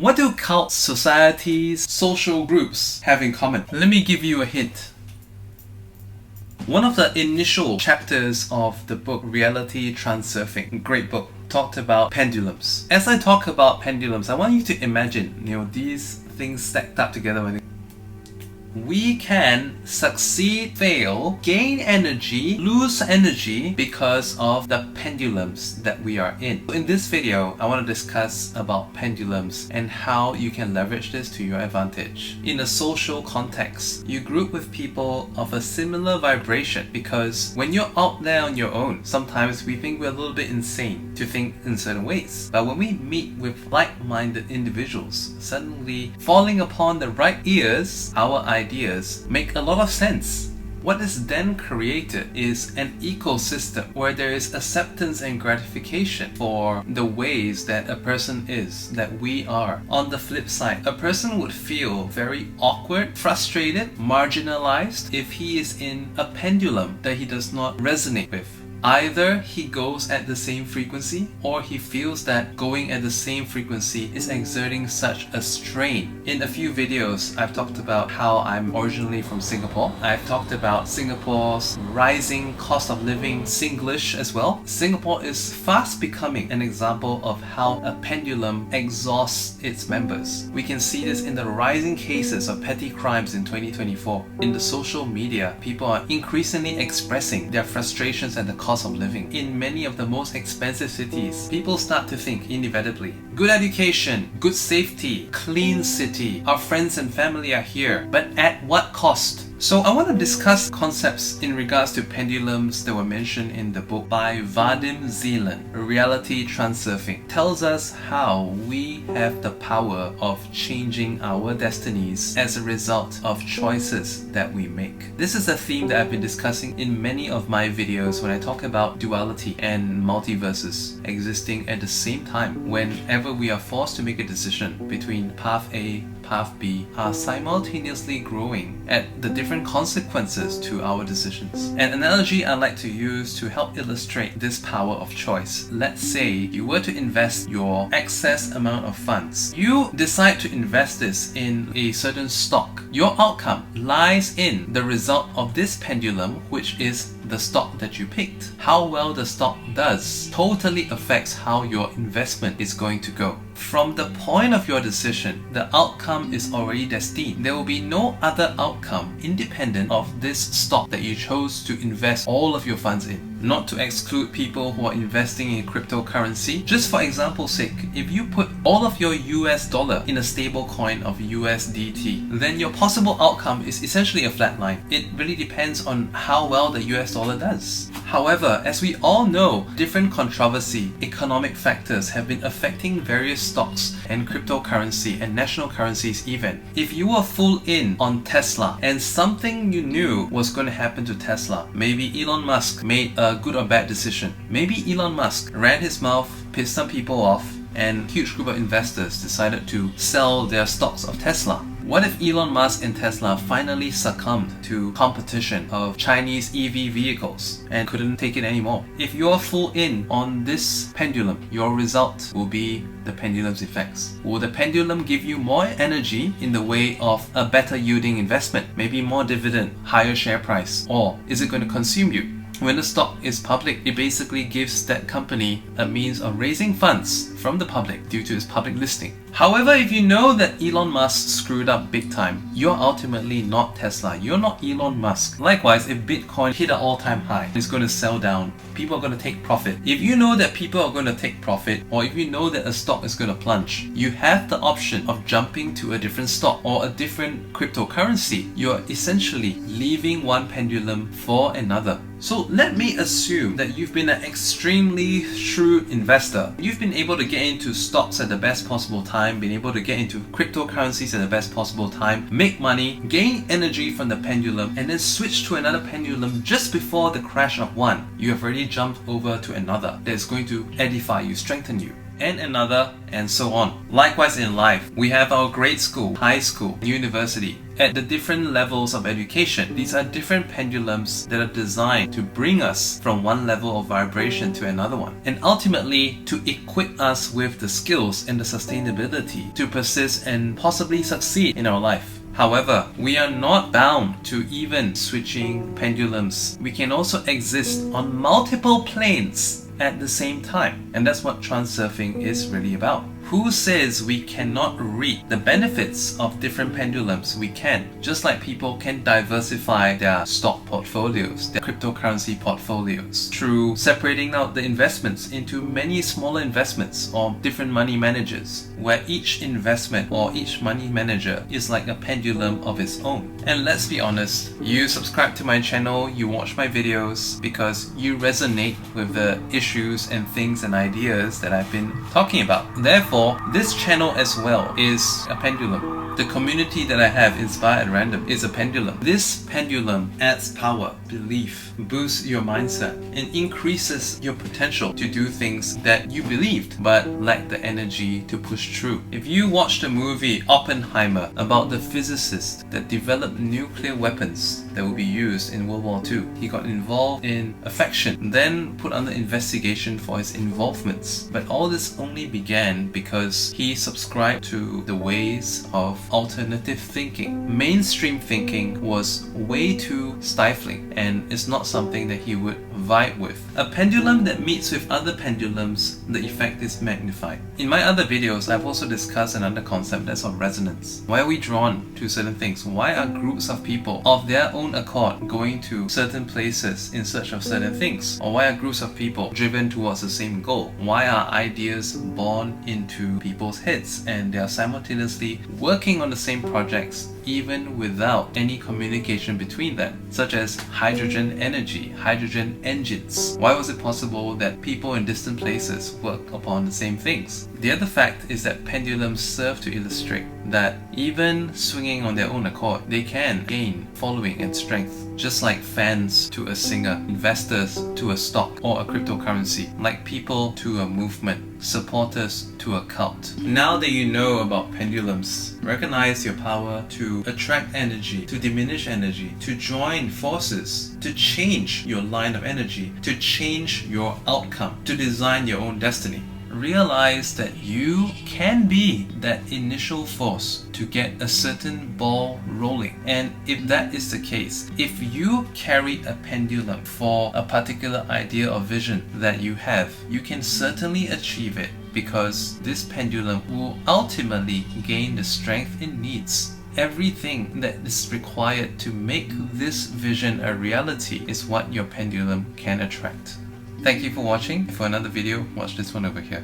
What do cults, societies, social groups have in common? Let me give you a hint. One of the initial chapters of the book Reality Transurfing, great book, talked about pendulums. As I talk about pendulums, I want you to imagine, these things stacked up together. We can succeed, fail, gain energy, lose energy because of the pendulums that we are in. In this video, I want to discuss about pendulums and how you can leverage this to your advantage. In a social context, you group with people of a similar vibration because when you're out there on your own, sometimes we think we're a little bit insane to think in certain ways. But when we meet with like-minded individuals, suddenly falling upon the right ears, our ideas make a lot of sense. What is then created is an ecosystem where there is acceptance and gratification for the ways that a person is, that we are. On the flip side, a person would feel very awkward, frustrated, marginalized if he is in a pendulum that he does not resonate with. Either he goes at the same frequency or he feels that going at the same frequency is exerting such a strain. In a few videos, I've talked about how I'm originally from Singapore. I've talked about Singapore's rising cost of living, Singlish as well. Singapore is fast becoming an example of how a pendulum exhausts its members. We can see this in the rising cases of petty crimes in 2024. In the social media, people are increasingly expressing their frustrations at the cost of living. In many of the most expensive cities, people start to think inevitably, good education, good safety, clean city, our friends and family are here, but at what cost? So I want to discuss concepts in regards to pendulums that were mentioned in the book by Vadim Zeland, Reality Transurfing. Tells us how we have the power of changing our destinies as a result of choices that we make. This is a theme that I've been discussing in many of my videos when I talk about duality and multiverses existing at the same time. Whenever we are forced to make a decision between path A, path B are simultaneously growing at the different consequences to our decisions. An analogy I like to use to help illustrate this power of choice. Let's say you were to invest your excess amount of funds. You decide to invest this in a certain stock. Your outcome lies in the result of this pendulum, which is the stock that you picked. How well the stock does totally affects how your investment is going to go. From the point of your decision, the outcome is already destined. There will be no other outcome independent of this stock that you chose to invest all of your funds in. Not to exclude people who are investing in cryptocurrency. Just for example's sake, if you put all of your US dollar in a stable coin of USDT, then your possible outcome is essentially a flat line. It really depends on how well the US dollar does. However, as we all know, different controversy, economic factors have been affecting various stocks and cryptocurrency and national currencies even. If you were full in on Tesla and something you knew was going to happen to Tesla, maybe Elon Musk made a good or bad decision. Maybe Elon Musk ran his mouth, pissed some people off, and a huge group of investors decided to sell their stocks of Tesla. What if Elon Musk and Tesla finally succumbed to competition of Chinese EV vehicles and couldn't take it anymore? If you're full in on this pendulum, your result will be the pendulum's effects. Will the pendulum give you more energy in the way of a better yielding investment, maybe more dividend, higher share price, or is it going to consume you? When the stock is public, it basically gives that company a means of raising funds from the public due to its public listing. However, if you know that Elon Musk screwed up big time, you're ultimately not Tesla, you're not Elon Musk. Likewise, if Bitcoin hit an all-time high, it's going to sell down, people are going to take profit. If you know that people are going to take profit, or if you know that a stock is going to plunge, you have the option of jumping to a different stock or a different cryptocurrency. You're essentially leaving one pendulum for another. So let me assume that you've been an extremely shrewd investor. You've been able to get into stocks at the best possible time, been able to get into cryptocurrencies at the best possible time, make money, gain energy from the pendulum, and then switch to another pendulum just before the crash of one. You have already jumped over to another that is going to edify you, strengthen you. and another, and so on. Likewise in life, we have our grade school, high school, university. At the different levels of education, these are different pendulums that are designed to bring us from one level of vibration to another one, and ultimately to equip us with the skills and the sustainability to persist and possibly succeed in our life. However, we are not bound to even switching pendulums. We can also exist on multiple planes at the same time, and that's what transurfing is really about. Who says we cannot reap the benefits of different pendulums? We can. Just like people can diversify their stock portfolios, their cryptocurrency portfolios, through separating out the investments into many smaller investments or different money managers, where each investment or each money manager is like a pendulum of its own. And let's be honest, you subscribe to my channel, you watch my videos because you resonate with the issues and things and ideas that I've been talking about. Therefore, this channel as well is a pendulum. The community that I have, Inspire at Random, is a pendulum. This pendulum adds power, belief, boosts your mindset, and increases your potential to do things that you believed but lacked the energy to push through. If you watch the movie Oppenheimer about the physicist that developed nuclear weapons that would be used in World War II, he got involved in a faction, then put under investigation for his involvements. But all this only began because he subscribed to the ways of alternative thinking. Mainstream thinking was way too stifling, and it's not something that he would vibe with. A pendulum that meets with other pendulums, the effect is magnified. In my other videos, I've also discussed another concept, that's of resonance. Why are we drawn to certain things? Why are groups of people of their own accord going to certain places in search of certain things? Or why are groups of people driven towards the same goal? Why are ideas born into people's heads and they are simultaneously working on the same projects even without any communication between them, such as hydrogen energy, hydrogen engines? Why was it possible that people in distant places work upon the same things? The other fact is that pendulums serve to illustrate that even swinging on their own accord, they can gain following and strength, just like fans to a singer, investors to a stock or a cryptocurrency, like people to a movement, supporters to a cult. Now that you know about pendulums, recognize your power to attract energy, to diminish energy, to join forces, to change your line of energy, to change your outcome, to design your own destiny. Realize that you can be that initial force to get a certain ball rolling. And if that is the case, if you carry a pendulum for a particular idea or vision that you have, you can certainly achieve it, because this pendulum will ultimately gain the strength it needs. Everything that is required to make this vision a reality is what your pendulum can attract. Thank you for watching. For another video, watch this one over here.